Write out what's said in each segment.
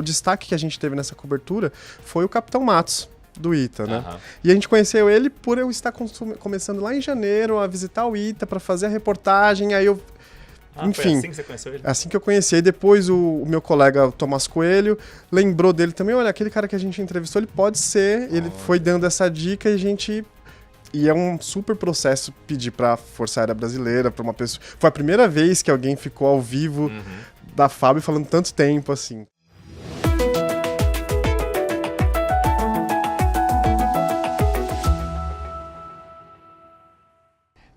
destaque que a gente teve nessa cobertura foi o Capitão Matos, do ITA, né? E a gente conheceu ele por eu estar começando lá em janeiro a visitar o ITA para fazer a reportagem, aí eu... Enfim, foi assim que você conheceu ele? Assim que eu conheci. Aí depois o meu colega Tomás Coelho lembrou dele também. Olha, aquele cara que a gente entrevistou, ele pode ser. Ele foi dando essa dica e a gente... E é um super processo pedir pra Força Aérea Brasileira, pra uma pessoa... Foi a primeira vez que alguém ficou ao vivo da FAB falando tanto tempo, assim.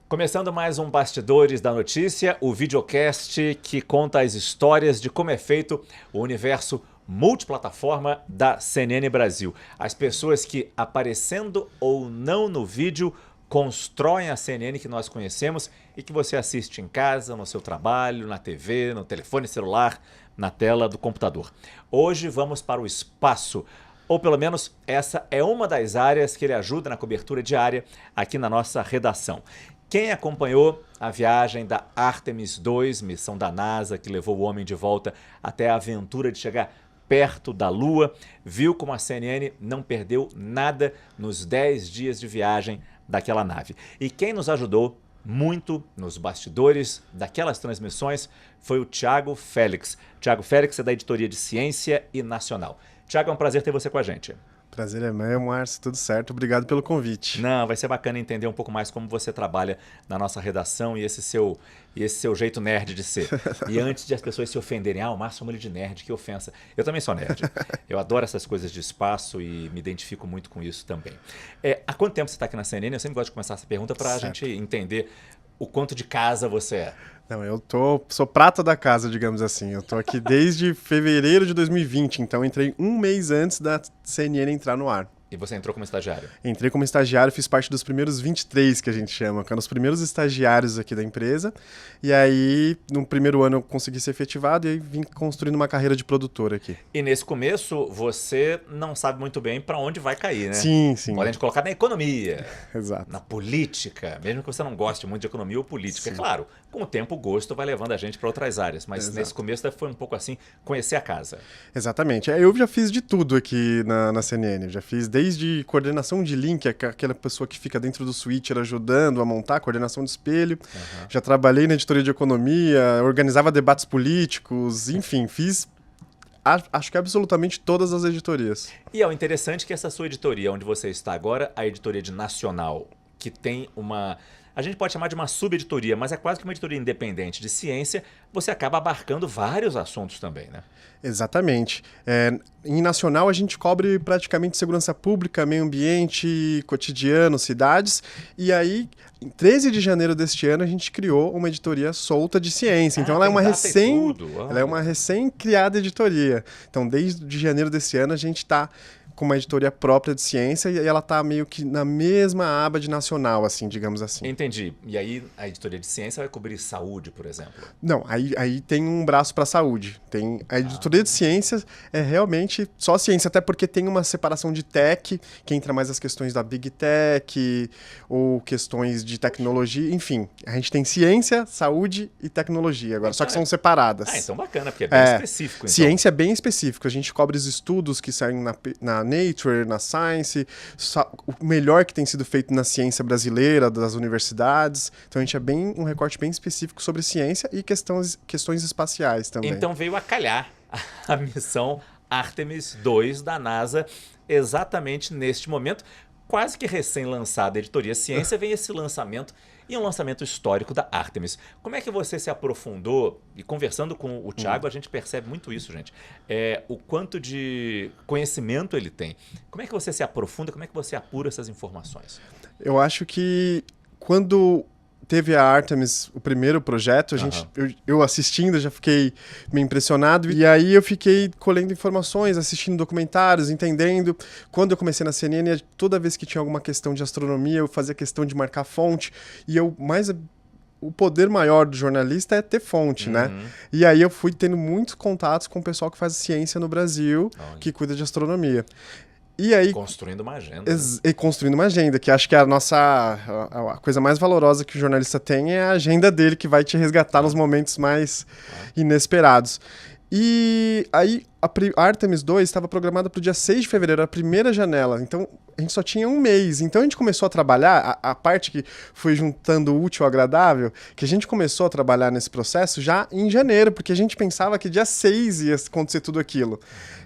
Começando mais um Bastidores da Notícia, o videocast que conta as histórias de como é feito o universo multiplataforma da CNN Brasil. As pessoas que, aparecendo ou não no vídeo, constroem a CNN que nós conhecemos e que você assiste em casa, no seu trabalho, na TV, no telefone celular, na tela do computador. Hoje vamos para o espaço. Ou pelo menos essa é uma das áreas que ele ajuda na cobertura diária aqui na nossa redação. Quem acompanhou a viagem da Artemis II, missão da NASA que levou o homem de volta até a aventura de chegar perto da Lua, viu como a CNN não perdeu nada nos 10 dias de viagem daquela nave. E quem nos ajudou muito nos bastidores daquelas transmissões foi o Thiago Félix. Thiago Félix é da editoria de Ciência e Nacional. Thiago, é um prazer ter você com a gente. Prazer é meu, Márcio, tudo certo. Obrigado pelo convite. Não, vai ser bacana entender um pouco mais como você trabalha na nossa redação e esse seu jeito nerd de ser. E antes de as pessoas se ofenderem, o Márcio chama ele de nerd, que ofensa. Eu também sou nerd. Eu adoro essas coisas de espaço e me identifico muito com isso também. Há quanto tempo você está aqui na CNN? Eu sempre gosto de começar essa pergunta para a gente entender o quanto de casa você é. Não, sou prata da casa, digamos assim. Eu tô aqui desde fevereiro de 2020, então entrei um mês antes da CNN entrar no ar. E você entrou como estagiário? Entrei como estagiário, fiz parte dos primeiros 23, que a gente chama, que eram os primeiros estagiários aqui da empresa. E aí, no primeiro ano eu consegui ser efetivado e aí vim construindo uma carreira de produtor aqui. E nesse começo, você não sabe muito bem para onde vai cair, né? Sim, sim. Podem te colocar na economia, exato, na política, mesmo que você não goste muito de economia ou política. Sim. É claro, com o tempo o gosto vai levando a gente para outras áreas, mas Exato. Nesse começo foi um pouco assim, conhecer a casa. Exatamente. Eu já fiz de tudo aqui na CNN. Eu já fiz desde coordenação de link, aquela pessoa que fica dentro do switcher ajudando a montar, coordenação de espelho. Já trabalhei na editoria de economia, organizava debates políticos, enfim, fiz acho que absolutamente todas as editorias. E é o interessante que essa sua editoria, onde você está agora, a editoria de Nacional, que tem uma... A gente pode chamar de uma subeditoria, mas é quase que uma editoria independente de ciência, você acaba abarcando vários assuntos também, né? Exatamente. Em Nacional a gente cobre praticamente segurança pública, meio ambiente, cotidiano, cidades, e aí em 13 de janeiro deste ano a gente criou uma editoria solta de ciência. Então ela é uma recém-criada editoria. Então desde janeiro desse ano a gente está com uma editoria própria de ciência e ela tá meio que na mesma aba de Nacional, assim, digamos assim. Entendi. E aí a editoria de ciência vai cobrir saúde, por exemplo? Não, aí tem um braço para saúde. Tem a editoria de ciências é realmente só ciência, até porque tem uma separação de tech, que entra mais as questões da Big Tech ou questões de tecnologia, enfim. A gente tem ciência, saúde e tecnologia agora, só que são separadas. Então bacana, porque é bem específico. Então. Ciência é bem específico. A gente cobre os estudos que saem na Nature, na Science, o melhor que tem sido feito na ciência brasileira, das universidades. Então a gente é um recorte bem específico sobre ciência e questões espaciais também. Então veio a calhar a missão Artemis II da NASA exatamente neste momento. Quase que recém-lançada a editoria Ciência, vem esse lançamento e um lançamento histórico da Artemis. Como é que você se aprofundou? E conversando com o Thiago, a gente percebe muito isso, gente. O quanto de conhecimento ele tem. Como é que você se aprofunda? Como é que você apura essas informações? Eu acho que quando teve a Artemis, o primeiro projeto, eu assistindo já fiquei meio impressionado. E aí eu fiquei colhendo informações, assistindo documentários, entendendo. Quando eu comecei na CNN, toda vez que tinha alguma questão de astronomia, eu fazia questão de marcar fonte. E o poder maior do jornalista é ter fonte, né? E aí eu fui tendo muitos contatos com o pessoal que faz ciência no Brasil, que cuida de astronomia. E aí, construindo uma agenda. E construindo uma agenda, que acho que a coisa mais valorosa que o jornalista tem é a agenda dele, que vai te resgatar nos momentos mais inesperados. E aí, a Artemis 2 estava programada para o dia 6 de fevereiro, a primeira janela. Então, a gente só tinha um mês. Então, a gente começou a trabalhar, a parte que foi juntando o útil ao agradável, que a gente começou a trabalhar nesse processo já em janeiro, porque a gente pensava que dia 6 ia acontecer tudo aquilo.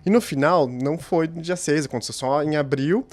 E no final, não foi no dia 6, aconteceu só em abril.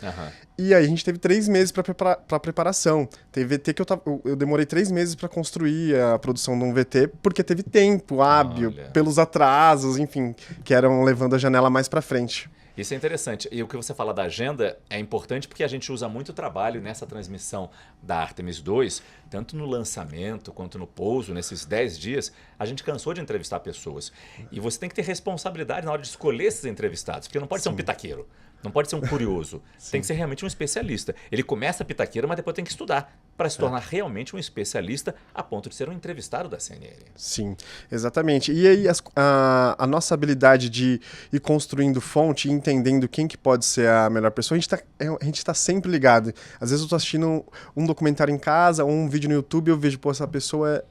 E aí a gente teve 3 meses para preparação. Teve VT que eu demorei 3 meses para construir a produção de um VT, porque teve tempo hábil, pelos atrasos, enfim, que eram levando a janela mais para frente. Isso é interessante. E o que você fala da agenda é importante porque a gente usa muito trabalho nessa transmissão da Artemis 2, tanto no lançamento quanto no pouso, nesses 10 dias, a gente cansou de entrevistar pessoas. E você tem que ter responsabilidade na hora de escolher esses entrevistados, porque não pode ser um pitaqueiro, não pode ser um curioso, tem que ser realmente um especialista. Ele começa pitaqueiro, mas depois tem que estudar para se tornar realmente um especialista a ponto de ser um entrevistado da CNN. Sim, exatamente. E aí a nossa habilidade de ir construindo fonte e entendendo quem que pode ser a melhor pessoa, a gente tá sempre ligado. Às vezes eu tô assistindo um documentário em casa ou um vídeo no YouTube e eu vejo, pô, essa pessoa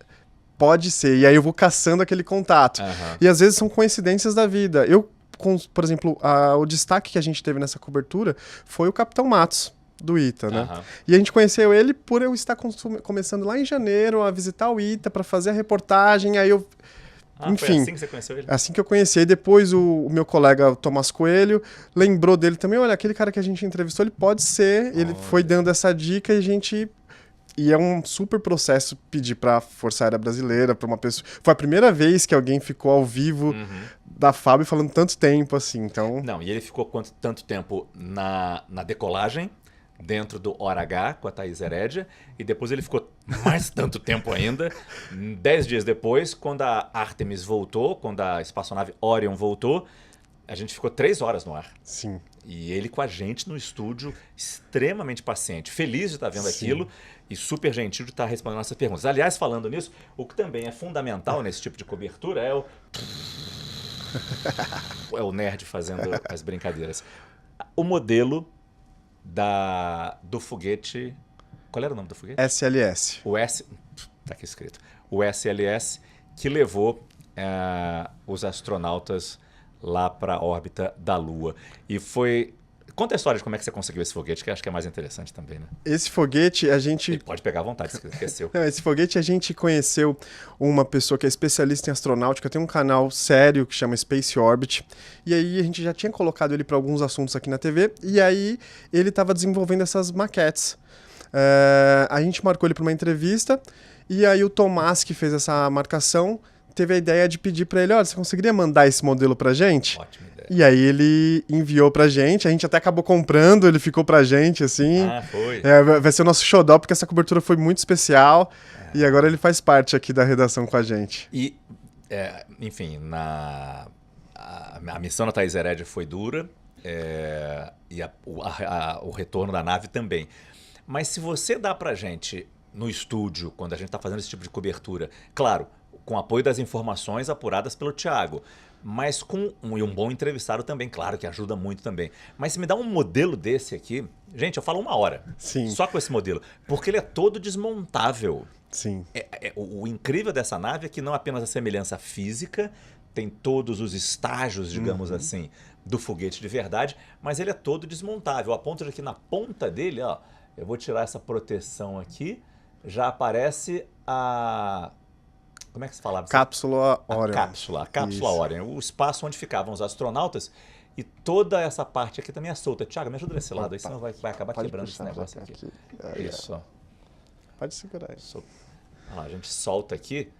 pode ser. E aí eu vou caçando aquele contato. E às vezes são coincidências da vida. Por exemplo, o destaque que a gente teve nessa cobertura foi o Capitão Matos, do ITA, né? E a gente conheceu ele por eu estar começando lá em janeiro a visitar o ITA para fazer a reportagem, aí eu... Enfim, foi assim que você conheceu ele? Assim que eu conheci. E depois o meu colega Tomás Coelho lembrou dele também, olha, aquele cara que a gente entrevistou, ele pode ser, ele foi dando essa dica e a gente... E é um super processo pedir para a Força Aérea Brasileira, para uma pessoa... Foi a primeira vez que alguém ficou ao vivo da FAB falando tanto tempo assim, então... Não, e ele ficou tanto tempo na decolagem, dentro do Hora H com a Thaís Herédia, e depois ele ficou mais tanto tempo ainda, 10 dias depois, quando a Artemis voltou, quando a espaçonave Orion voltou, a gente ficou 3 horas no ar. Sim. E ele com a gente no estúdio, extremamente paciente, feliz de estar vendo aquilo e super gentil de estar respondendo nossas perguntas. Aliás, falando nisso, o que também é fundamental nesse tipo de cobertura é o nerd fazendo as brincadeiras. O modelo do foguete... Qual era o nome do foguete? SLS. Tá aqui escrito. O SLS que levou os astronautas lá para a órbita da Lua. E foi... Conta a história de como é que você conseguiu esse foguete, que eu acho que é mais interessante também, né? Esse foguete a gente... Ele pode pegar à vontade, se esqueceu. Não, esse foguete a gente conheceu uma pessoa que é especialista em astronáutica, tem um canal sério que chama Space Orbit, e aí a gente já tinha colocado ele para alguns assuntos aqui na TV, e aí ele estava desenvolvendo essas maquetes. A gente marcou ele para uma entrevista, e aí o Tomás, que fez essa marcação, teve a ideia de pedir para ele, olha, você conseguiria mandar esse modelo pra gente? Ótima ideia. E aí ele enviou pra gente, a gente até acabou comprando, ele ficou pra gente, assim. Foi. Vai ser o nosso xodó, porque essa cobertura foi muito especial, e agora ele faz parte aqui da redação com a gente. E, enfim, a missão da Thaís Herédia foi dura, e o retorno da nave também. Mas se você dá pra gente, no estúdio, quando a gente tá fazendo esse tipo de cobertura, claro, com apoio das informações apuradas pelo Thiago, mas com um bom entrevistado também, claro, que ajuda muito também. Mas se me dá um modelo desse aqui, gente, eu falo 1 hora. Sim. Só com esse modelo. Porque ele é todo desmontável. Sim. O incrível dessa nave é que não apenas a semelhança física, tem todos os estágios, digamos assim, do foguete de verdade, mas ele é todo desmontável, a ponto de que na ponta dele, ó, eu vou tirar essa proteção aqui, já aparece a... Como é que se falava? Cápsula Orion. A cápsula Orion, o espaço onde ficavam os astronautas, e toda essa parte aqui também é solta. Thiago, me ajuda desse lado, aí senão vai acabar quebrando esse negócio aqui. Isso, ó. Pode segurar isso. A gente solta aqui,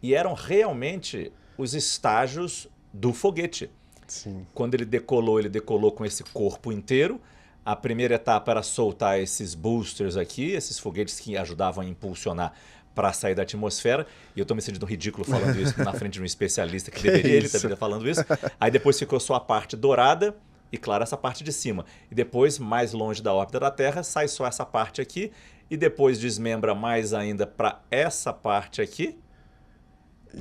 e eram realmente os estágios do foguete. Sim. Quando ele decolou com esse corpo inteiro. A primeira etapa era soltar esses boosters aqui, esses foguetes que ajudavam a impulsionar para sair da atmosfera. E eu estou me sentindo ridículo falando isso na frente de um especialista que deveria ele estar falando isso. Aí depois ficou só a parte dourada e, claro, essa parte de cima. E depois, mais longe da órbita da Terra, sai só essa parte aqui. E depois desmembra mais ainda para essa parte aqui.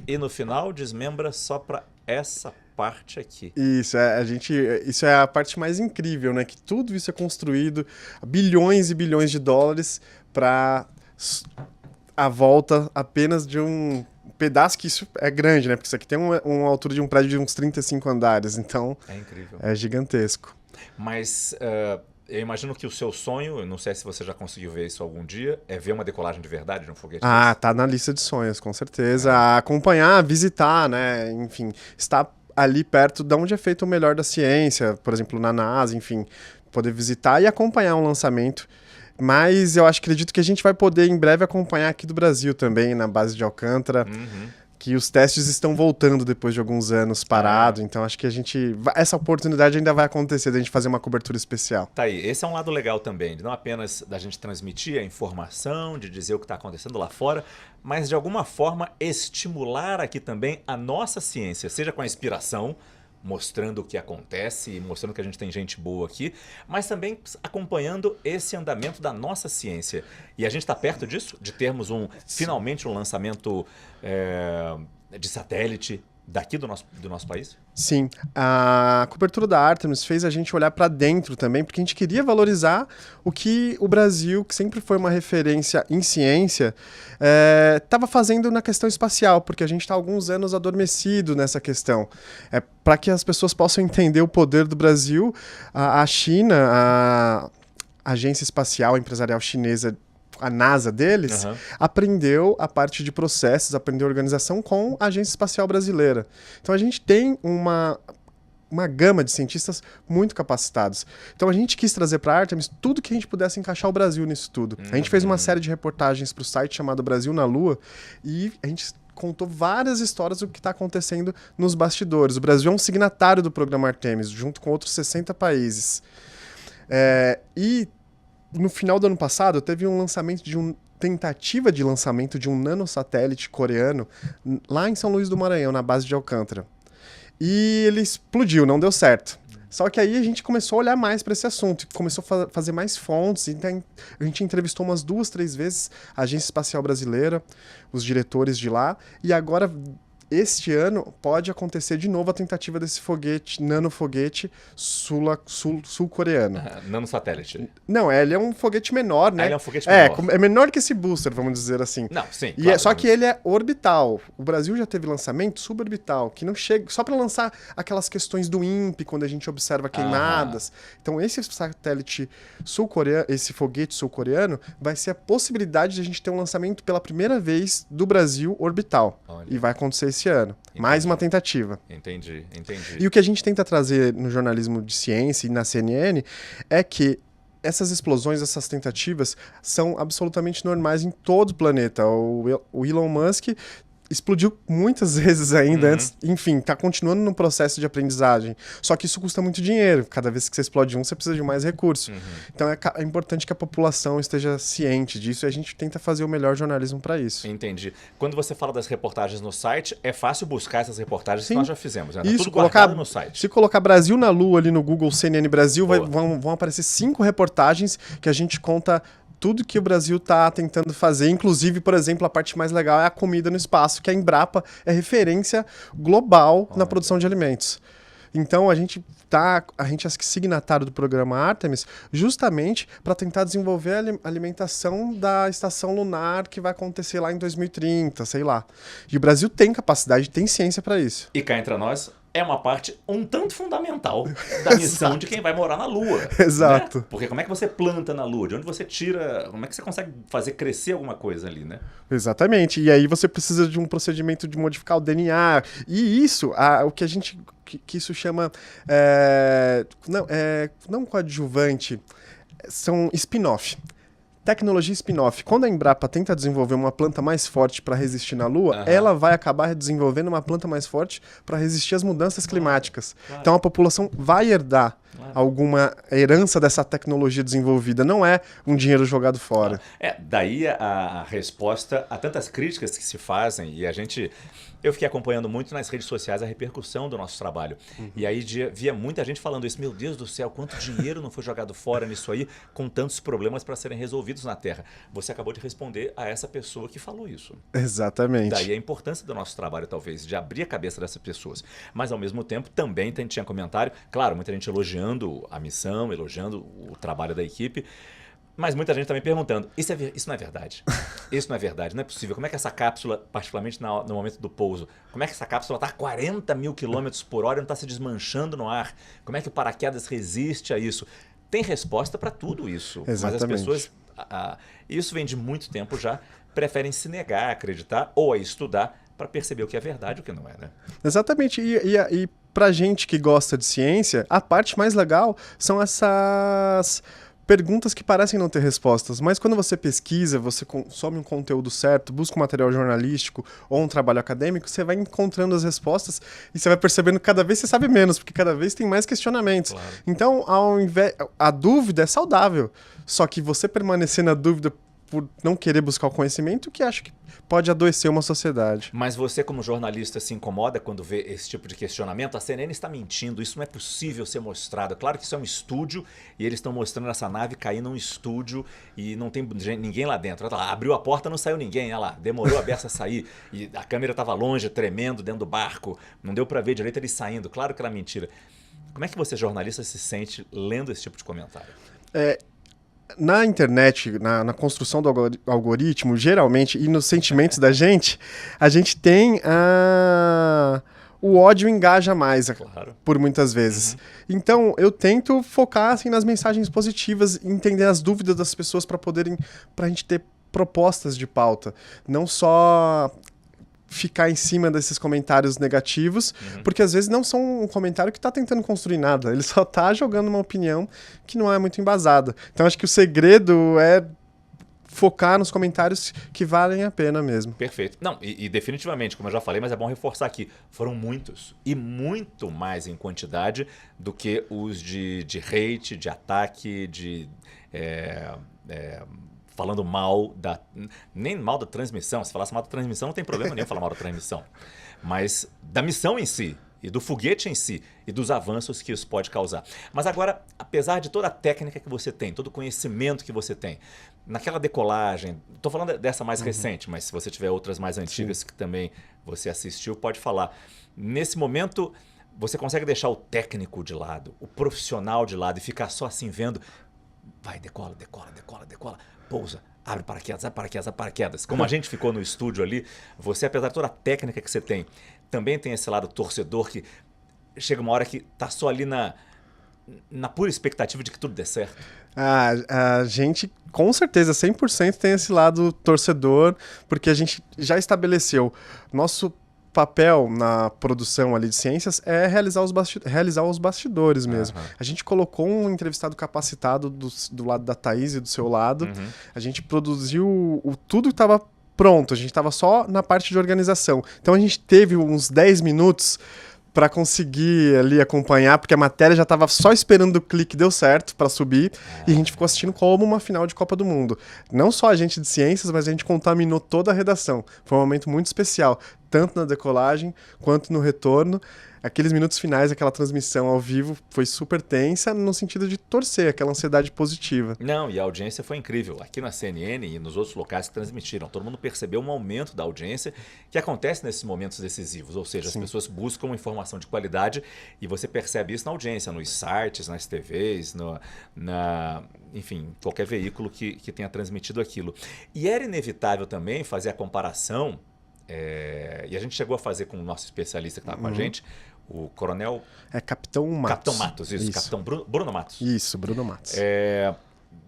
E no final desmembra só para essa parte aqui. Isso, isso é a parte mais incrível, né? Que tudo isso é construído, bilhões e bilhões de dólares para a volta apenas de um pedaço que isso é grande, né? Porque isso aqui tem uma altura de um prédio de uns 35 andares, então É incrível. é gigantesco. Mas eu imagino que o seu sonho, eu não sei se você já conseguiu ver isso algum dia, é ver uma decolagem de verdade de um foguete Ah, desse. tá na lista de sonhos, com certeza. Acompanhar, visitar, né? Enfim, estar ali perto de onde é feito o melhor da ciência, por exemplo, na NASA, enfim, poder visitar e acompanhar um lançamento. Mas eu acredito que a gente vai poder em breve acompanhar aqui do Brasil também, na base de Alcântara, que os testes estão voltando depois de alguns anos parado, então acho que essa oportunidade ainda vai acontecer de a gente fazer uma cobertura especial. Tá aí, esse é um lado legal também, não apenas da gente transmitir a informação, de dizer o que está acontecendo lá fora, mas de alguma forma estimular aqui também a nossa ciência, seja com a inspiração, mostrando o que acontece e mostrando que a gente tem gente boa aqui, mas também acompanhando esse andamento da nossa ciência. E a gente está perto disso? De termos finalmente um lançamento de satélite daqui do nosso país? Sim, a cobertura da Artemis fez a gente olhar para dentro também, porque a gente queria valorizar o que o Brasil, que sempre foi uma referência em ciência, estava fazendo na questão espacial, porque a gente está há alguns anos adormecido nessa questão. Para que as pessoas possam entender o poder do Brasil, a China, a Agência Espacial Empresarial Chinesa, a NASA deles, aprendeu a parte de processos, aprendeu a organização com a Agência Espacial Brasileira. Então a gente tem uma gama de cientistas muito capacitados. Então a gente quis trazer para a Artemis tudo que a gente pudesse encaixar o Brasil nisso tudo. A gente fez uma série de reportagens para o site chamado Brasil na Lua e a gente contou várias histórias do que está acontecendo nos bastidores. O Brasil é um signatário do programa Artemis, junto com outros 60 países. E no final do ano passado, teve um lançamento tentativa de lançamento de um nanosatélite coreano lá em São Luís do Maranhão, na base de Alcântara. E ele explodiu, não deu certo. Só que aí a gente começou a olhar mais para esse assunto, começou a fazer mais fontes. Então a gente entrevistou umas 2, 3 vezes a Agência Espacial Brasileira, os diretores de lá, e agora este ano pode acontecer de novo a tentativa desse nanofoguete sul-coreano. Nanosatélite. Não, ele é um foguete menor, né? Ele é um foguete menor. É menor que esse booster, vamos dizer assim. Não, sim. E claro, só que ele é orbital. O Brasil já teve lançamento suborbital, que não chega só para lançar aquelas questões do INPE, quando a gente observa queimadas. Então esse satélite sul-coreano, esse foguete sul-coreano, vai ser a possibilidade de a gente ter um lançamento pela primeira vez do Brasil orbital. Olha. E vai acontecer esse ano. Entendi. Mais uma tentativa. Entendi. E o que a gente tenta trazer no jornalismo de ciência e na CNN é que essas explosões, essas tentativas são absolutamente normais em todo o planeta. O Elon Musk explodiu muitas vezes ainda antes, enfim, tá continuando no processo de aprendizagem. Só que isso custa muito dinheiro. Cada vez que você explode você precisa de mais recursos. Então é importante que a população esteja ciente disso e a gente tenta fazer o melhor jornalismo para isso. Entendi. Quando você fala das reportagens no site, é fácil buscar essas reportagens que nós já fizemos, né? Tá isso, tudo guardado no site. Se colocar Brasil na Lua ali no Google CNN Brasil, vão aparecer 5 reportagens que a gente conta tudo que o Brasil está tentando fazer, inclusive, por exemplo, a parte mais legal é a comida no espaço, que a Embrapa é referência global na produção de alimentos. Então a gente é signatário do programa Artemis justamente para tentar desenvolver a alimentação da estação lunar que vai acontecer lá em 2030, sei lá. E o Brasil tem capacidade, tem ciência para isso. E cá entre nós, é uma parte um tanto fundamental da missão de quem vai morar na Lua. Exato. Né? Porque como é que você planta na Lua? De onde você tira... Como é que você consegue fazer crescer alguma coisa ali, né? Exatamente. E aí você precisa de um procedimento de modificar o DNA. E isso, o que a gente... que isso chama... não coadjuvante, são spin-off. Tecnologia spin-off. Quando a Embrapa tenta desenvolver uma planta mais forte para resistir na Lua, ela vai acabar desenvolvendo uma planta mais forte para resistir às mudanças climáticas. Claro. Então a população vai herdar alguma herança dessa tecnologia desenvolvida. Não é um dinheiro jogado fora. Daí a resposta a tantas críticas que se fazem e eu fiquei acompanhando muito nas redes sociais a repercussão do nosso trabalho. E aí via muita gente falando isso, meu Deus do céu, quanto dinheiro não foi jogado fora nisso aí, com tantos problemas para serem resolvidos na Terra. Você acabou de responder a essa pessoa que falou isso. Exatamente. Daí a importância do nosso trabalho, talvez, de abrir a cabeça dessas pessoas. Mas, ao mesmo tempo, também tinha comentário, claro, muita gente elogiando a missão, elogiando o trabalho da equipe, Mas muita gente também perguntando, isso não é verdade? Isso não é verdade, não é possível. Como é que essa cápsula, particularmente no momento do pouso, como é que essa cápsula está a 40 mil quilômetros por hora e não está se desmanchando no ar? Como é que o paraquedas resiste a isso? Tem resposta para tudo isso. Exatamente. Mas as pessoas, isso vem de muito tempo já, preferem se negar a acreditar ou a estudar para perceber o que é verdade e o que não é, né? Exatamente. E pra gente que gosta de ciência, a parte mais legal são essas perguntas que parecem não ter respostas, mas quando você pesquisa, você consome um conteúdo certo, busca um material jornalístico ou um trabalho acadêmico, você vai encontrando as respostas e você vai percebendo que cada vez você sabe menos, porque cada vez tem mais questionamentos. Claro. Então, a dúvida é saudável, só que você permanecer na dúvida por não querer buscar o conhecimento, que acho que pode adoecer uma sociedade. Mas você, como jornalista, se incomoda quando vê esse tipo de questionamento? A CNN está mentindo, isso não é possível ser mostrado. Claro que isso é um estúdio e eles estão mostrando essa nave cair num estúdio e não tem ninguém lá dentro. Olha lá, abriu a porta, não saiu ninguém, olha lá, demorou a beça a sair e a câmera estava longe, tremendo dentro do barco, não deu para ver direito ele saindo. Claro que era mentira. Como é que você, jornalista, se sente lendo esse tipo de comentário? Na internet, na construção do algoritmo, geralmente, e nos sentimentos da gente, a gente tem o ódio engaja mais, claro, por muitas vezes. Uhum. Então, eu tento focar assim, nas mensagens positivas, entender as dúvidas das pessoas para a gente ter propostas de pauta. Não só ficar em cima desses comentários negativos, porque às vezes não são um comentário que está tentando construir nada, ele só está jogando uma opinião que não é muito embasada. Então acho que o segredo é focar nos comentários que valem a pena mesmo. Perfeito. Não, e definitivamente, como eu já falei, mas é bom reforçar aqui, foram muitos, e muito mais em quantidade do que os de hate, de ataque, de... falando nem mal da transmissão. Se falasse mal da transmissão, não tem problema nenhum falar mal da transmissão. Mas da missão em si, e do foguete em si, e dos avanços que isso pode causar. Mas agora, apesar de toda a técnica que você tem, todo o conhecimento que você tem, naquela decolagem, estou falando dessa mais recente, mas se você tiver outras mais antigas que também você assistiu, pode falar. Nesse momento, você consegue deixar o técnico de lado, o profissional de lado, e ficar só assim vendo, vai, decola, pousa, abre paraquedas. Como a gente ficou no estúdio ali, você, apesar de toda a técnica que você tem, também tem esse lado torcedor que chega uma hora que tá só ali na pura expectativa de que tudo dê certo. A gente, com certeza, 100% tem esse lado torcedor, porque a gente já estabeleceu nosso papel na produção ali de ciências é realizar os bastidores mesmo. A gente colocou um entrevistado capacitado do lado da Thaís e do seu lado. A gente produziu tudo que estava pronto. A gente estava só na parte de organização. Então a gente teve uns 10 minutos para conseguir ali acompanhar, porque a matéria já estava só esperando o clique, deu certo para subir, e a gente ficou assistindo como uma final de Copa do Mundo. Não só a gente de ciências, mas a gente contaminou toda a redação. Foi um momento muito especial, tanto na decolagem quanto no retorno. Aqueles minutos finais, aquela transmissão ao vivo foi super tensa no sentido de torcer, aquela ansiedade positiva. Não, e a audiência foi incrível. Aqui na CNN e nos outros locais que transmitiram, todo mundo percebeu um aumento da audiência que acontece nesses momentos decisivos. Ou seja, as pessoas buscam informação de qualidade e você percebe isso na audiência, nos sites, nas TVs, enfim, qualquer veículo que tenha transmitido aquilo. E era inevitável também fazer a comparação, e a gente chegou a fazer com o nosso especialista que estava com a gente, o coronel... Capitão Matos. Capitão Matos, isso. Capitão Bruno Matos. Isso, Bruno Matos.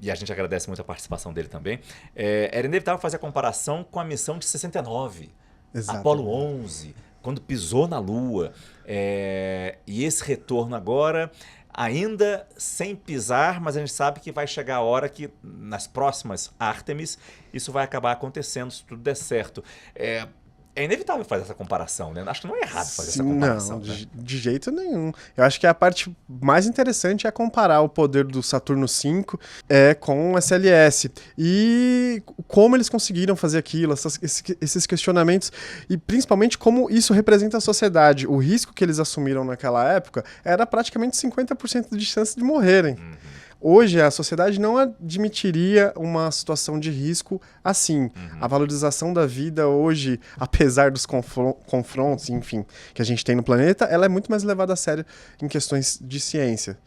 E a gente agradece muito a participação dele também. Era inevitável fazer a comparação com a missão de 69, exatamente. Apolo 11, quando pisou na Lua. E esse retorno agora, ainda sem pisar, mas a gente sabe que vai chegar a hora que nas próximas Artemis isso vai acabar acontecendo, se tudo der certo. É inevitável fazer essa comparação, né? Acho que não é errado fazer essa comparação. Não, de jeito nenhum. Eu acho que a parte mais interessante é comparar o poder do Saturno V com o SLS. E como eles conseguiram fazer aquilo, esses questionamentos, e principalmente como isso representa a sociedade. O risco que eles assumiram naquela época era praticamente 50% de chance de morrerem. Hoje, a sociedade não admitiria uma situação de risco assim. A valorização da vida hoje, apesar dos confrontos, enfim, que a gente tem no planeta, ela é muito mais levada a sério em questões de ciência.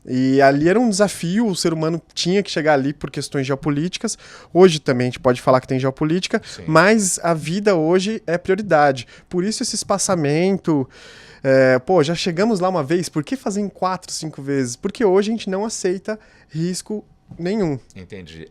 E ali era um desafio, o ser humano tinha que chegar ali por questões geopolíticas. Hoje também a gente pode falar que tem geopolítica, sim, mas a vida hoje é prioridade. Por isso esse espaçamento... já chegamos lá uma vez, por que fazer em 4, 5 vezes? Porque hoje a gente não aceita risco nenhum. Entendi.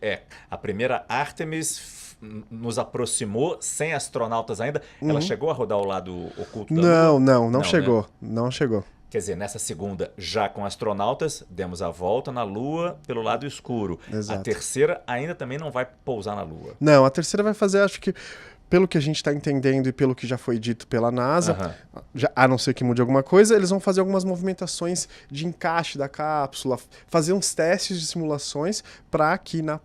A primeira Artemis nos aproximou sem astronautas ainda. Ela chegou a rodar ao lado oculto da Lua? Não chegou. Né? Não chegou. Quer dizer, nessa segunda, já com astronautas, demos a volta na Lua pelo lado escuro. Exato. A terceira ainda também não vai pousar na Lua. Não, a terceira vai fazer, acho que, pelo que a gente está entendendo e pelo que já foi dito pela NASA, a não ser que mude alguma coisa, eles vão fazer algumas movimentações de encaixe da cápsula, fazer uns testes de simulações para que na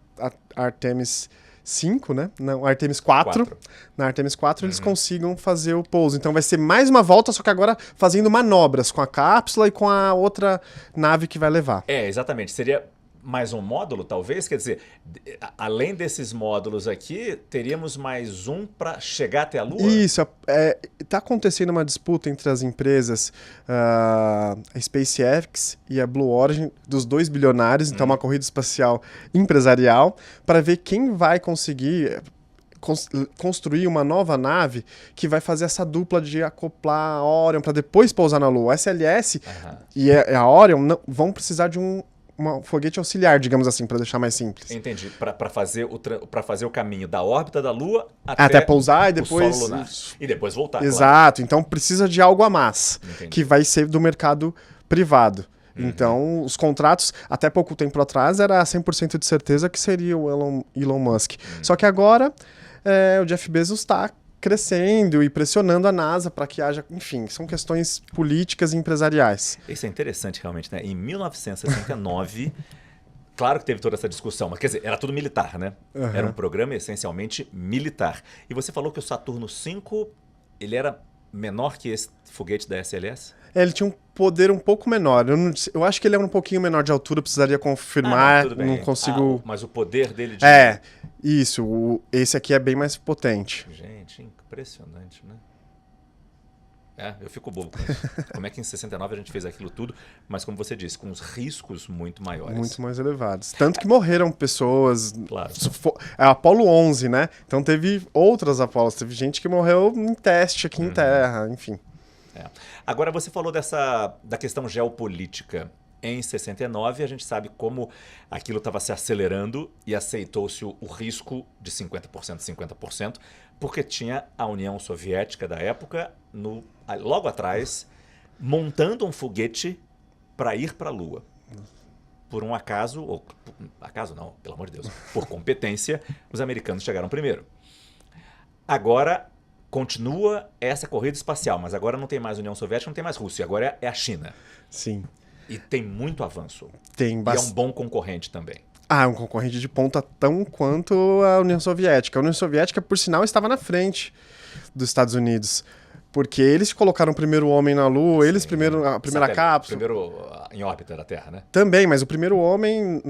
Artemis 5, né? Não, Artemis 4. Na Artemis 4 eles consigam fazer o pouso. Então vai ser mais uma volta, só que agora fazendo manobras com a cápsula e com a outra nave que vai levar. Exatamente. Seria mais um módulo, talvez? Quer dizer, além desses módulos aqui, teríamos mais um para chegar até a Lua? Isso. Está acontecendo uma disputa entre as empresas, a SpaceX e a Blue Origin, dos 2 bilionários, então uma corrida espacial empresarial, para ver quem vai conseguir construir uma nova nave que vai fazer essa dupla de acoplar a Orion para depois pousar na Lua. A SLS e a Orion vão precisar de um foguete auxiliar, digamos assim, para deixar mais simples. Entendi. Para fazer o caminho da órbita da Lua até pousar e depois... o solo lunar. E depois voltar. Exato. Claro. Então precisa de algo a mais, que vai ser do mercado privado. Então, os contratos, até pouco tempo atrás, era 100% de certeza que seria o Elon Musk. Só que agora, o Jeff Bezos está crescendo e pressionando a NASA para que haja, enfim, são questões políticas e empresariais. Isso é interessante realmente, né? Em 1969, claro que teve toda essa discussão, mas quer dizer, era tudo militar, né? Era um programa essencialmente militar. E você falou que o Saturno V, ele era menor que esse foguete da SLS? Ele tinha um poder um pouco menor. Eu acho que ele era um pouquinho menor de altura, precisaria confirmar, não consigo... mas o poder dele... Isso. Esse aqui é bem mais potente. Gente, impressionante, né? Eu fico bobo com isso. Como é que em 69 a gente fez aquilo tudo, mas como você disse, com os riscos muito maiores. Muito mais elevados. Tanto que morreram pessoas... Claro. É Apolo 11, né? Então teve outras Apolos. Teve gente que morreu em teste aqui em Terra, enfim. Agora você falou da questão geopolítica. Em 69, a gente sabe como aquilo estava se acelerando e aceitou-se o risco de 50%, 50%, porque tinha a União Soviética da época, logo atrás, montando um foguete para ir para a Lua. Por um acaso não, pelo amor de Deus, por competência, os americanos chegaram primeiro. Agora... continua essa corrida espacial, mas agora não tem mais União Soviética, não tem mais Rússia, agora é a China. Sim. E tem muito avanço. Tem bastante. E é um bom concorrente também. Um concorrente de ponta tão quanto a União Soviética. A União Soviética, por sinal, estava na frente dos Estados Unidos. Porque eles colocaram primeiro o homem na Lua, eles primeiro a primeira cápsula. Primeiro em órbita da Terra, né? Também, mas o primeiro homem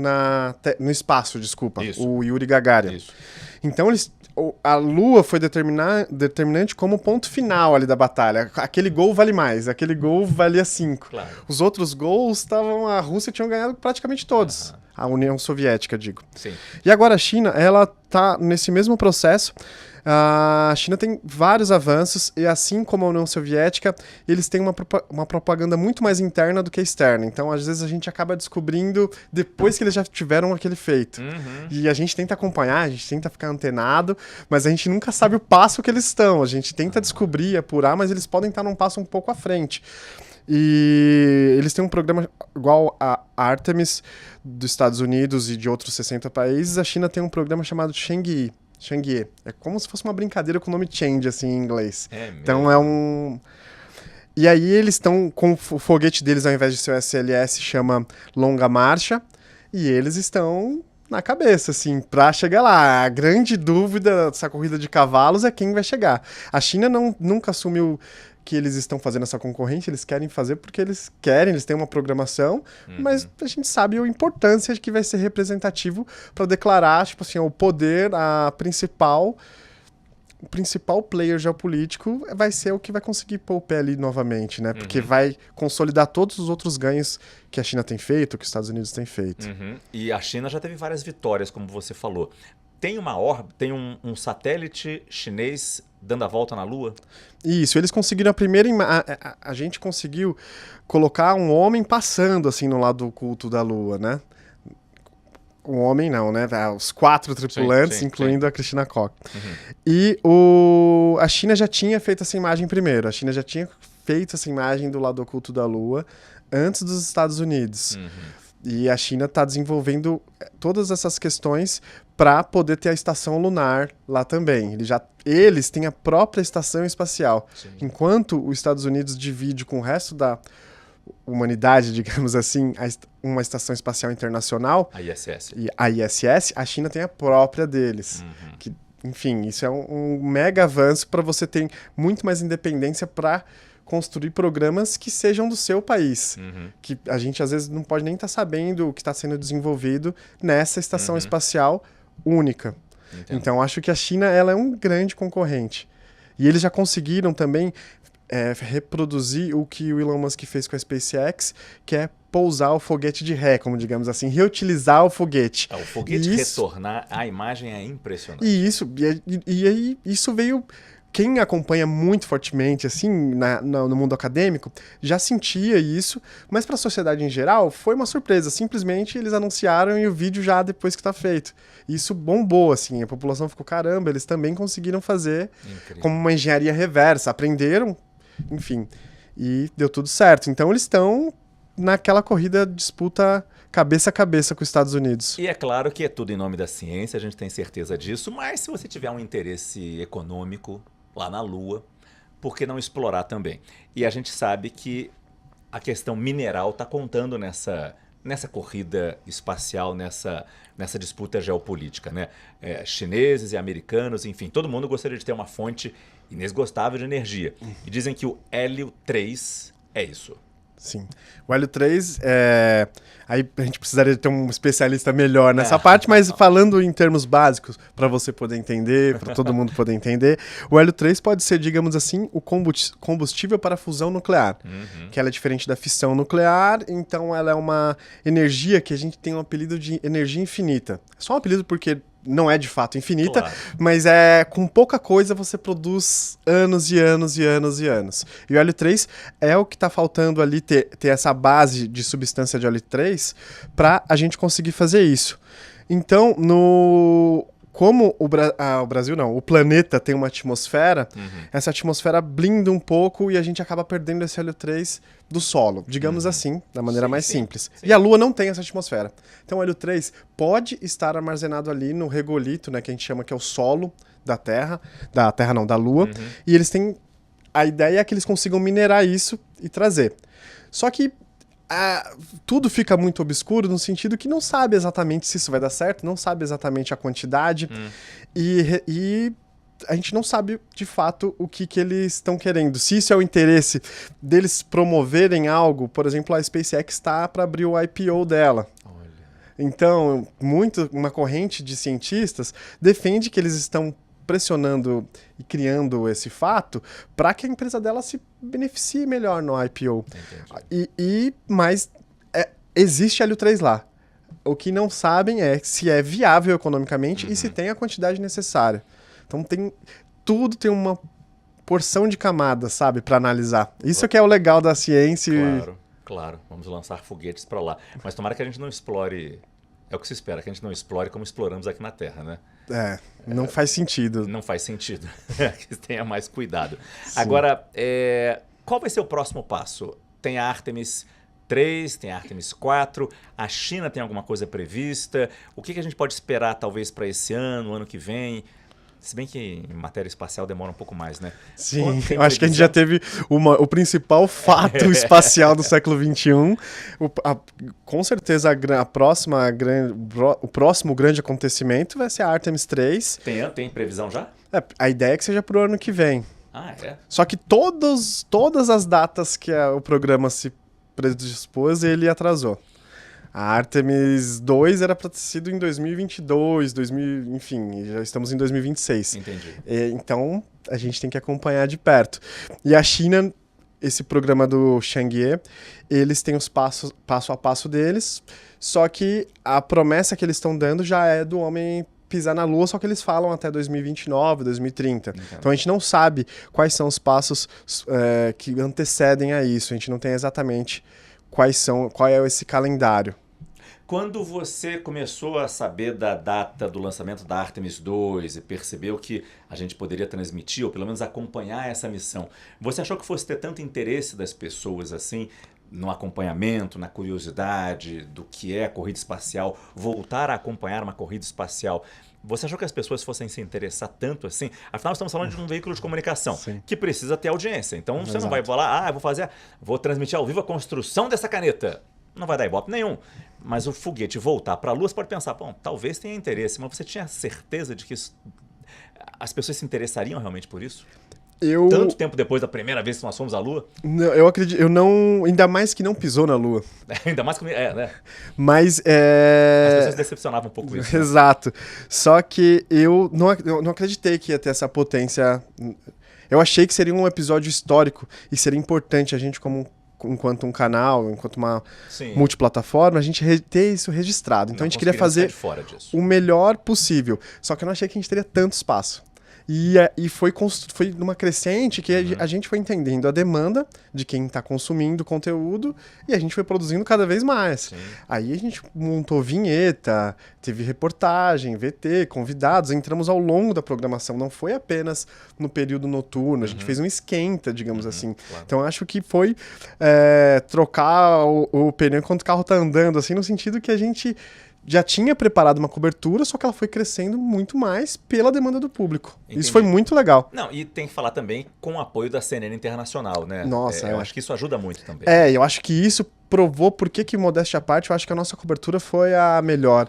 no espaço, desculpa. Isso. O Yuri Gagarin. Isso. Então a Lua foi determinante como ponto final ali da batalha. Aquele gol vale mais, aquele gol valia 5. Claro. Os outros gols a Rússia tinha ganhado praticamente todos. A União Soviética, digo. Sim. E agora a China, ela tá nesse mesmo processo. A China tem vários avanços e, assim como a União Soviética, eles têm uma propaganda muito mais interna do que externa. Então, às vezes, a gente acaba descobrindo depois que eles já tiveram aquele feito. E a gente tenta acompanhar, a gente tenta ficar antenado, mas a gente nunca sabe o passo que eles estão. A gente tenta descobrir, apurar, mas eles podem estar num passo um pouco à frente. E eles têm um programa igual a Artemis dos Estados Unidos e de outros 60 países. A China tem um programa chamado Chang'e. É como se fosse uma brincadeira com o nome Change, assim, em inglês. Então é um... E aí eles estão com o foguete deles, ao invés de ser o SLS, chama Longa Marcha. E eles estão na cabeça, assim, pra chegar lá. A grande dúvida dessa corrida de cavalos é quem vai chegar. A China nunca assumiu que eles estão fazendo essa concorrência, eles querem fazer porque eles querem, eles têm uma programação, mas a gente sabe a importância de que vai ser representativo para declarar, tipo assim, o poder, a principal o principal player geopolítico vai ser o que vai conseguir pôr o pé ali novamente, né? Porque vai consolidar todos os outros ganhos que a China tem feito, que os Estados Unidos têm feito. E a China já teve várias vitórias, como você falou. Tem tem um satélite chinês dando a volta na Lua? Isso, eles conseguiram a primeira... A gente conseguiu colocar um homem passando, assim, no lado oculto da Lua, né? O homem não, né? Os 4 tripulantes, incluindo a Christina Koch. E a China já tinha feito essa imagem primeiro. A China já tinha feito essa imagem do lado oculto da Lua antes dos Estados Unidos. E a China está desenvolvendo todas essas questões para poder ter a estação lunar lá também. Eles têm a própria estação espacial. Enquanto os Estados Unidos divide com o resto da humanidade, digamos assim, uma estação espacial internacional, a ISS, a China tem a própria deles. Que, enfim, isso é um mega avanço para você ter muito mais independência para construir programas que sejam do seu país. Que a gente, às vezes, não pode nem estar sabendo o que está sendo desenvolvido nessa estação espacial única. Entendo. Então, acho que a China ela é um grande concorrente. E eles já conseguiram também reproduzir o que o Elon Musk fez com a SpaceX, que é pousar o foguete de ré, como digamos assim, reutilizar o foguete. O foguete retornar, a imagem é impressionante. E aí isso veio... Quem acompanha muito fortemente, assim, no mundo acadêmico, já sentia isso, mas para a sociedade em geral, foi uma surpresa. Simplesmente eles anunciaram e o vídeo já depois que está feito. Isso bombou, assim, a população ficou, caramba, eles também conseguiram fazer como uma engenharia reversa, aprenderam, enfim, e deu tudo certo. Então eles estão naquela corrida, disputa cabeça a cabeça com os Estados Unidos. E é claro que é tudo em nome da ciência, a gente tem certeza disso, mas se você tiver um interesse econômico lá na Lua, por que não explorar também? E a gente sabe que a questão mineral está contando nessa corrida espacial, nessa disputa geopolítica, né? Chineses e americanos, enfim, todo mundo gostaria de ter uma fonte inesgotável de energia. E dizem que o hélio 3 é isso. Sim. O hélio 3 aí a gente precisaria ter um especialista melhor nessa parte, mas falando em termos básicos, para você poder entender, para todo mundo poder entender, o hélio 3 pode ser, digamos assim, o combustível para a fusão nuclear, que ela é diferente da fissão nuclear, então ela é uma energia que a gente tem um apelido de energia infinita. Só um apelido porque não é de fato infinita, claro, mas com pouca coisa você produz anos e anos e anos e anos. E o hélio 3 é o que está faltando ali, ter essa base de substância de hélio 3 para a gente conseguir fazer isso. Então, como o Brasil não, o planeta tem uma atmosfera, essa atmosfera blinda um pouco e a gente acaba perdendo esse hélio 3 do solo, digamos assim, da maneira mais simples. Sim. E a Lua não tem essa atmosfera. Então o hélio 3 pode estar armazenado ali no regolito, né, que a gente chama que é o solo da Terra, da Lua, e eles têm, a ideia é que eles consigam minerar isso e trazer. Só que tudo fica muito obscuro no sentido que não sabe exatamente se isso vai dar certo, não sabe exatamente a quantidade e a gente não sabe de fato o que eles estão querendo. Se isso é o interesse deles promoverem algo, por exemplo, a SpaceX está para abrir o IPO dela. Olha. Então, uma corrente de cientistas defende que eles estão pressionando e criando esse fato para que a empresa dela se beneficie melhor no IPO. Mas existe hélio 3 lá. O que não sabem é se é viável economicamente e se tem a quantidade necessária. Então tudo tem uma porção de camadas, sabe, para analisar. Isso que é o legal da ciência. Claro. Vamos lançar foguetes para lá. Mas tomara que a gente não explore... É o que se espera, que a gente não explore como exploramos aqui na Terra, né? Não faz sentido. Não faz sentido. Que tenha mais cuidado. Sim. Agora, qual vai ser o próximo passo? Tem a Artemis 3, tem a Artemis 4, a China tem alguma coisa prevista? O que a gente pode esperar, talvez, para esse ano que vem? Se bem que em matéria espacial demora um pouco mais, né? Sim, eu acho que a gente já teve o principal fato espacial do século XXI. Com certeza o próximo grande acontecimento vai ser a Artemis 3. Tem previsão já? A ideia é que seja para o ano que vem. Só que todas as datas que o programa se predispôs, ele atrasou. A Artemis 2 era para ter sido em 2022, enfim, já estamos em 2026. Entendi. Então, a gente tem que acompanhar de perto. E a China, esse programa do Chang'e, eles têm os passo a passo deles, só que a promessa que eles estão dando já é do homem pisar na Lua, só que eles falam até 2029, 2030. Então a gente não sabe quais são os passos que antecedem a isso. A gente não tem exatamente qual é esse calendário. Quando você começou a saber da data do lançamento da Artemis 2 e percebeu que a gente poderia transmitir, ou pelo menos acompanhar essa missão, você achou que fosse ter tanto interesse das pessoas assim, no acompanhamento, na curiosidade do que é a corrida espacial, voltar a acompanhar uma corrida espacial? Você achou que as pessoas fossem se interessar tanto assim? Afinal, estamos falando de um veículo de comunicação que precisa ter audiência. Então, você não vai falar, vou transmitir ao vivo a construção dessa caneta. Não vai dar ibope nenhum. Mas o foguete voltar para a Lua, você pode pensar, bom, talvez tenha interesse, mas você tinha certeza de que as pessoas se interessariam realmente por isso? Tanto tempo depois da primeira vez que nós fomos à Lua? Não, eu acredito, eu não, ainda mais que não pisou na Lua. Ainda mais que, né? Mas as pessoas decepcionavam um pouco isso. Exato. Né? Só que eu não acreditei que ia ter essa potência. Eu achei que seria um episódio histórico e seria importante a gente enquanto um canal, enquanto uma multiplataforma, a gente ter isso registrado. Então a gente queria fazer o melhor possível. Só que eu não achei que a gente teria tanto espaço. E foi numa crescente que a gente foi entendendo a demanda de quem está consumindo conteúdo e a gente foi produzindo cada vez mais. Sim. Aí a gente montou vinheta, teve reportagem, VT, convidados, entramos ao longo da programação, não foi apenas no período noturno, a gente fez um esquenta, digamos assim. Claro. Então acho que foi trocar o pneu enquanto o carro está andando, assim, no sentido que a gente já tinha preparado uma cobertura, só que ela foi crescendo muito mais pela demanda do público. Entendi. Isso foi muito legal. Não, e tem que falar também com o apoio da CNN Internacional, né? Nossa, eu acho que isso ajuda muito também. Eu acho que isso provou por que modéstia à parte, eu acho que a nossa cobertura foi a melhor.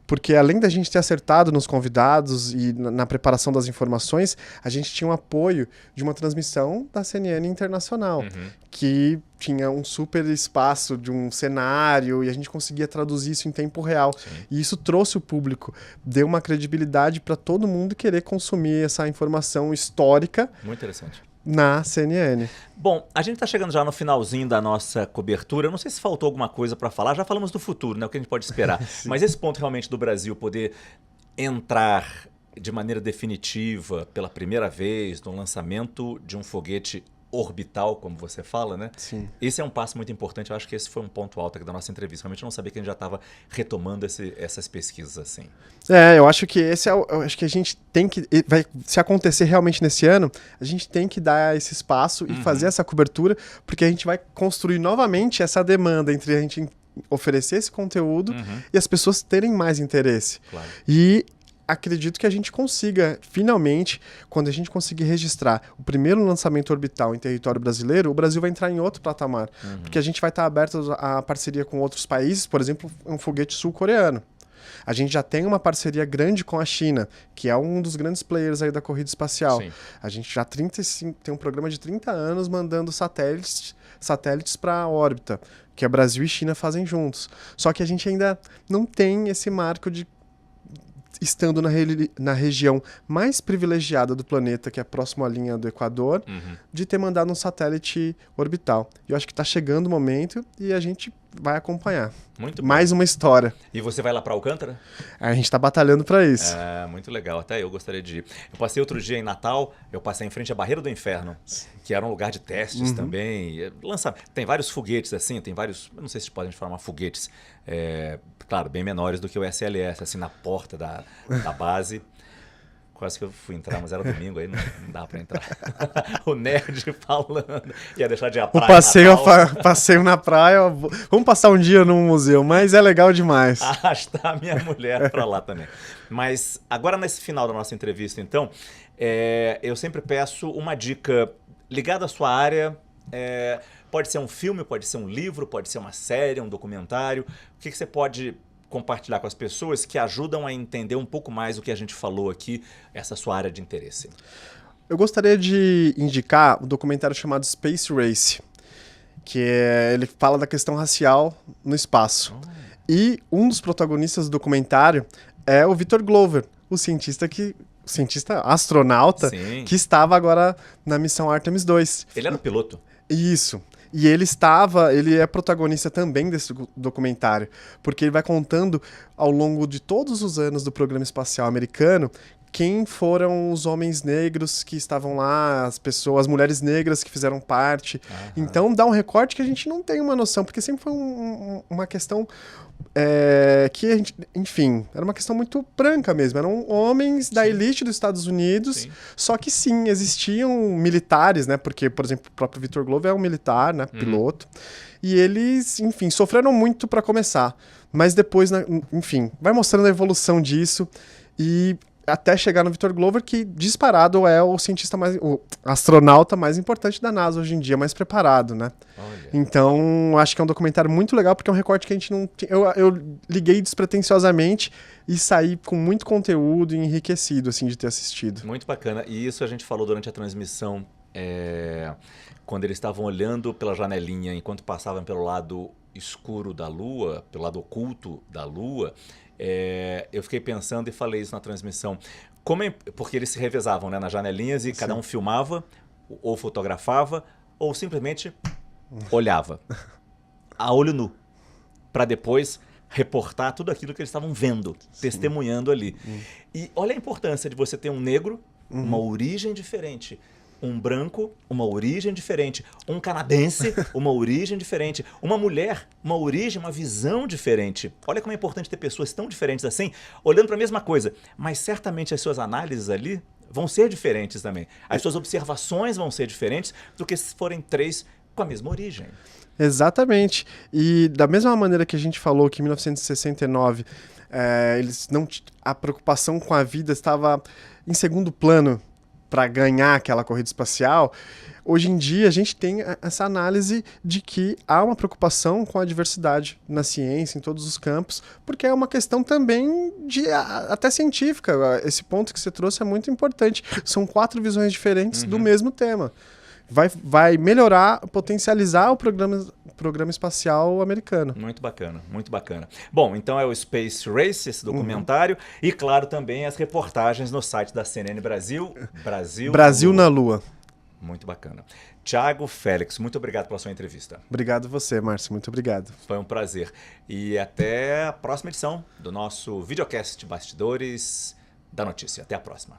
Porque além da gente ter acertado nos convidados e na preparação das informações, a gente tinha um apoio de uma transmissão da CNN Internacional, que tinha um super espaço de um cenário e a gente conseguia traduzir isso em tempo real. Sim. E isso trouxe o público, deu uma credibilidade para todo mundo querer consumir essa informação histórica. Muito interessante. Na CNN. Bom, a gente está chegando já no finalzinho da nossa cobertura. Eu não sei se faltou alguma coisa para falar. Já falamos do futuro, né? O que a gente pode esperar. Mas esse ponto realmente do Brasil poder entrar de maneira definitiva pela primeira vez no lançamento de um foguete orbital, como você fala, né? Sim. Esse é um passo muito importante. Eu acho que esse foi um ponto alto aqui da nossa entrevista. Realmente eu não sabia que a gente já estava retomando essas pesquisas assim. Eu acho que eu acho que a gente tem que, se acontecer realmente nesse ano, a gente tem que dar esse espaço e fazer essa cobertura, porque a gente vai construir novamente essa demanda entre a gente oferecer esse conteúdo e as pessoas terem mais interesse. Claro. E acredito que a gente consiga, finalmente, quando a gente conseguir registrar o primeiro lançamento orbital em território brasileiro, o Brasil vai entrar em outro patamar. Porque a gente vai estar aberto a parceria com outros países, por exemplo, um foguete sul-coreano. A gente já tem uma parceria grande com a China, que é um dos grandes players aí da corrida espacial. Sim. A gente já tem um programa de 30 anos mandando satélites para a órbita, que é Brasil e China fazem juntos. Só que a gente ainda não tem esse marco de estando na região mais privilegiada do planeta, que é próximo à linha do Equador, de ter mandado um satélite orbital. E eu acho que está chegando o momento e a gente vai acompanhar. Muito bom. Mais uma história. E você vai lá para Alcântara? A gente está batalhando para isso. Muito legal. Até eu gostaria de ir. Eu passei outro dia em Natal, eu passei em frente à Barreira do Inferno, que era um lugar de testes também. Tem vários foguetes assim, tem vários, eu não sei se podem chamar foguetes, claro, bem menores do que o SLS, assim, na porta da base. Quase que eu fui entrar, mas era domingo, aí não dava pra entrar. O nerd falando, ia deixar de ir à praia. O passeio na praia, vamos passar um dia num museu, mas é legal demais. Arrastar a minha mulher pra lá também. Mas agora nesse final da nossa entrevista, então, eu sempre peço uma dica ligada à sua área. Pode ser um filme, pode ser um livro, pode ser uma série, um documentário. O que você pode compartilhar com as pessoas que ajudam a entender um pouco mais o que a gente falou aqui, essa sua área de interesse? Eu gostaria de indicar um documentário chamado Space Race, que ele fala da questão racial no espaço. E um dos protagonistas do documentário é o Victor Glover, o cientista astronauta, Sim. que estava agora na missão Artemis 2. Ele era o piloto. Isso. E ele é protagonista também desse documentário, porque ele vai contando ao longo de todos os anos do programa espacial americano quem foram os homens negros que estavam lá, as mulheres negras que fizeram parte. Então dá um recorte que a gente não tem uma noção, porque sempre foi uma questão que a gente, enfim, era uma questão muito branca mesmo. Eram homens da elite dos Estados Unidos, Sim. só que sim, existiam militares, né? Porque, por exemplo, o próprio Victor Glover é um militar, né? Piloto. E eles, enfim, sofreram muito para começar. Mas depois, enfim, vai mostrando a evolução disso e até chegar no Victor Glover, que disparado é o astronauta mais importante da NASA hoje em dia, mais preparado, né? Olha. Então, acho que é um documentário muito legal, porque é um recorte que a gente não tinha. Eu liguei despretensiosamente e saí com muito conteúdo e enriquecido, assim, de ter assistido. Muito bacana. E isso a gente falou durante a transmissão, quando eles estavam olhando pela janelinha, enquanto passavam pelo lado escuro da Lua, pelo lado oculto da Lua. Eu fiquei pensando e falei isso na transmissão. Porque eles se revezavam, né, nas janelinhas e cada um filmava, ou fotografava, ou simplesmente olhava a olho nu, para depois reportar tudo aquilo que eles estavam vendo, testemunhando ali. E olha a importância de você ter um negro, uma origem diferente, um branco, uma origem diferente, um canadense, uma origem diferente, uma mulher, uma origem, uma visão diferente. Olha como é importante ter pessoas tão diferentes assim, olhando para a mesma coisa, mas certamente as suas análises ali vão ser diferentes também. As suas observações vão ser diferentes do que se forem três com a mesma origem. Exatamente. E da mesma maneira que a gente falou que em 1969 a preocupação com a vida estava em segundo plano para ganhar aquela corrida espacial, hoje em dia a gente tem essa análise de que há uma preocupação com a diversidade na ciência, em todos os campos, porque é uma questão também até científica. Esse ponto que você trouxe é muito importante. São 4 visões diferentes do mesmo tema. Vai melhorar, potencializar o programa espacial americano. Muito bacana, muito bacana. Bom, então é o Space Race, esse documentário, e claro também as reportagens no site da CNN Brasil. Brasil na Lua. Muito bacana. Thiago Félix, muito obrigado pela sua entrevista. Obrigado você, Márcio, muito obrigado. Foi um prazer. E até a próxima edição do nosso videocast Bastidores da Notícia. Até a próxima.